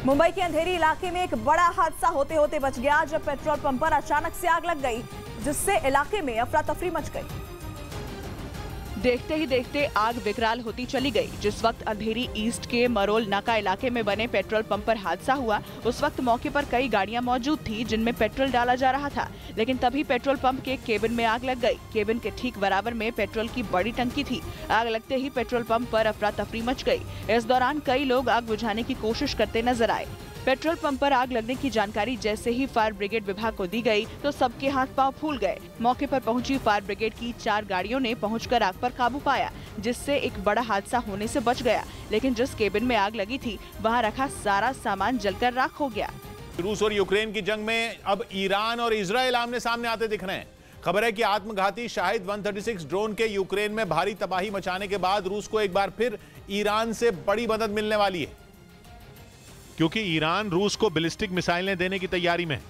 मुंबई के अंधेरी इलाके में एक बड़ा हादसा होते होते बच गया जब पेट्रोल पंप पर अचानक से आग लग गई, जिससे इलाके में अफरा तफरी मच गई। देखते ही देखते आग विकराल होती चली गई। जिस वक्त अंधेरी ईस्ट के मरोल नाका इलाके में बने पेट्रोल पंप पर हादसा हुआ, उस वक्त मौके पर कई गाड़ियां मौजूद थी जिनमें पेट्रोल डाला जा रहा था, लेकिन तभी पेट्रोल पंप के केबिन में आग लग गई। केबिन के ठीक बराबर में पेट्रोल की बड़ी टंकी थी। आग लगते ही पेट्रोल पंप पर अफरा तफरी मच गई। इस दौरान कई लोग आग बुझाने की कोशिश करते नजर आए। पेट्रोल पंप पर आग लगने की जानकारी जैसे ही फायर ब्रिगेड विभाग को दी गई तो सबके हाथ पांव फूल गए। मौके पर पहुंची फायर ब्रिगेड की 4 गाड़ियों ने पहुंचकर आग पर काबू पाया, जिससे एक बड़ा हादसा होने से बच गया। लेकिन जिस केबिन में आग लगी थी वहां रखा सारा सामान जलकर राख हो गया। रूस और यूक्रेन की जंग में अब ईरान और इजराइल आमने सामने आते दिख रहे हैं। खबर है कि आत्मघाती शाहिद 136 ड्रोन के यूक्रेन में भारी तबाही मचाने के बाद रूस को एक बार फिर ईरान से बड़ी मदद मिलने वाली है, क्योंकि ईरान रूस को बैलिस्टिक मिसाइलें देने की तैयारी में है,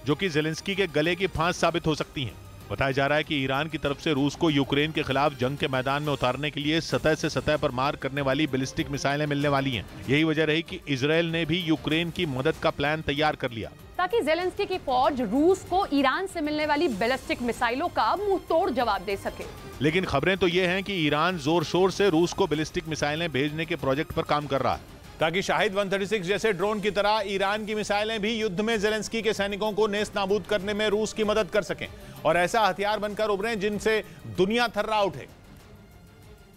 जो कि ज़ेलेंस्की के गले की फांस साबित हो सकती हैं। बताया जा रहा है कि ईरान की तरफ से रूस को यूक्रेन के खिलाफ जंग के मैदान में उतारने के लिए सतह से सतह पर मार करने वाली बैलिस्टिक मिसाइलें मिलने वाली हैं। यही वजह रही कि इजराइल ने भी यूक्रेन की मदद का प्लान तैयार कर लिया, ताकि ज़ेलेंस्की की फौज रूस को ईरान से मिलने वाली बैलिस्टिक मिसाइलों का मुंह तोड़ जवाब दे सके। लेकिन खबरें तो ये हैं कि ईरान जोर शोर से रूस को बैलिस्टिक मिसाइलें भेजने के प्रोजेक्ट पर काम कर रहा है, ताकि शाहिद 136 जैसे ड्रोन की तरह ईरान की मिसाइलें भी युद्ध में ज़ेलेंस्की के सैनिकों को नेस्त नाबूद करने में रूस की मदद कर सकें और ऐसा हथियार बनकर उभरें जिनसे दुनिया थर्रा उठे।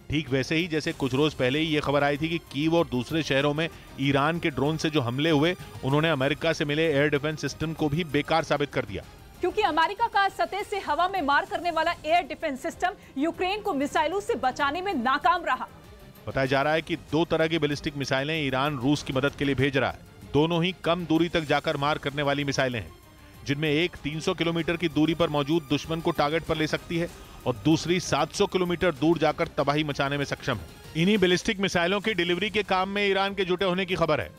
ठीक वैसे ही जैसे कुछ रोज पहले ही ये खबर आई थी कि कीव और दूसरे शहरों में ईरान के ड्रोन से जो हमले हुए, उन्होंने अमेरिका से मिले एयर डिफेंस सिस्टम को भी बेकार साबित कर दिया, क्योंकि अमेरिका का सतह से हवा में मार करने वाला एयर डिफेंस सिस्टम यूक्रेन को मिसाइलों से बचाने में नाकाम रहा। बताया जा रहा है कि 2 तरह की बैलिस्टिक मिसाइलें ईरान रूस की मदद के लिए भेज रहा है। दोनों ही कम दूरी तक जाकर मार करने वाली मिसाइलें हैं, जिनमें एक 300 किलोमीटर की दूरी पर मौजूद दुश्मन को टारगेट पर ले सकती है और दूसरी 700 किलोमीटर दूर जाकर तबाही मचाने में सक्षम है। इन्हीं बैलिस्टिक मिसाइलों की डिलीवरी के काम में ईरान के जुटे होने की खबर है,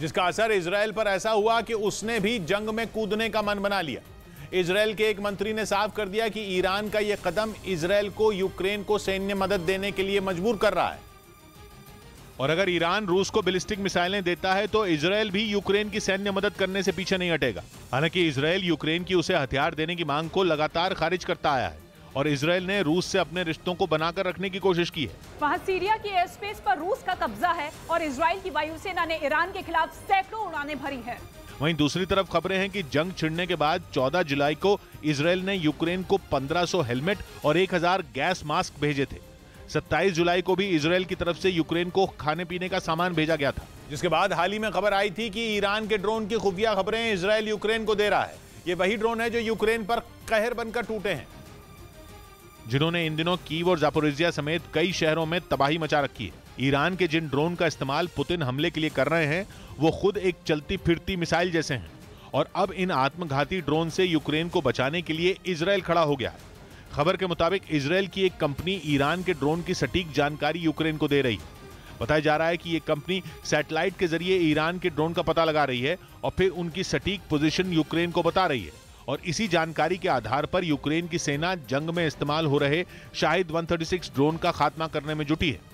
जिसका असर इजराइल पर ऐसा हुआ कि उसने भी जंग में कूदने का मन बना लिया। इजराइल के एक मंत्री ने साफ कर दिया कि ईरान का यह कदम इजराइल को यूक्रेन को सैन्य मदद देने के लिए मजबूर कर रहा है, और अगर ईरान रूस को बैलिस्टिक मिसाइलें देता है तो इजराइल भी यूक्रेन की सैन्य मदद करने से पीछे नहीं हटेगा। हालांकि इजराइल यूक्रेन की उसे हथियार देने की मांग को लगातार खारिज करता आया है और इजराइल ने रूस से अपने रिश्तों को बनाकर रखने की कोशिश की है। वहाँ सीरिया की एयर स्पेस पर रूस का कब्जा है और इजराइल की वायुसेना ने ईरान के खिलाफ सैकड़ों उड़ानें भरी है। वहीं दूसरी तरफ खबरें हैं कि जंग छिड़ने के बाद 14 जुलाई को इजराइल ने यूक्रेन को 1500 हेलमेट और 1000 गैस मास्क भेजे थे। 27 जुलाई को भी इजराइल की तरफ से यूक्रेन को खाने पीने का सामान भेजा गया था, जिसके बाद हाल ही में खबर आई थी कि ईरान के ड्रोन की खुफिया खबरें इजराइल यूक्रेन को दे रहा है। ये वही ड्रोन है जो यूक्रेन पर कहर बनकर टूटे हैं, जिन्होंने इन दिनों कीव और जापोरिजिया समेत कई शहरों में तबाही मचा रखी है। ईरान के जिन ड्रोन का इस्तेमाल पुतिन हमले के लिए कर रहे हैं, वो खुद एक चलती फिरती मिसाइल जैसे हैं, और अब इन आत्मघाती ड्रोन से यूक्रेन को बचाने के लिए इजराइल खड़ा हो गया है। खबर के मुताबिक इजराइल की एक कंपनी ईरान के ड्रोन की सटीक जानकारी यूक्रेन को दे रही है। बताया जा रहा है कि ये कंपनी सैटेलाइट के जरिए ईरान के ड्रोन का पता लगा रही है और फिर उनकी सटीक पोजीशन यूक्रेन को बता रही है, और इसी जानकारी के आधार पर यूक्रेन की सेना जंग में इस्तेमाल हो रहे शाहिद 136 ड्रोन का खात्मा करने में जुटी है।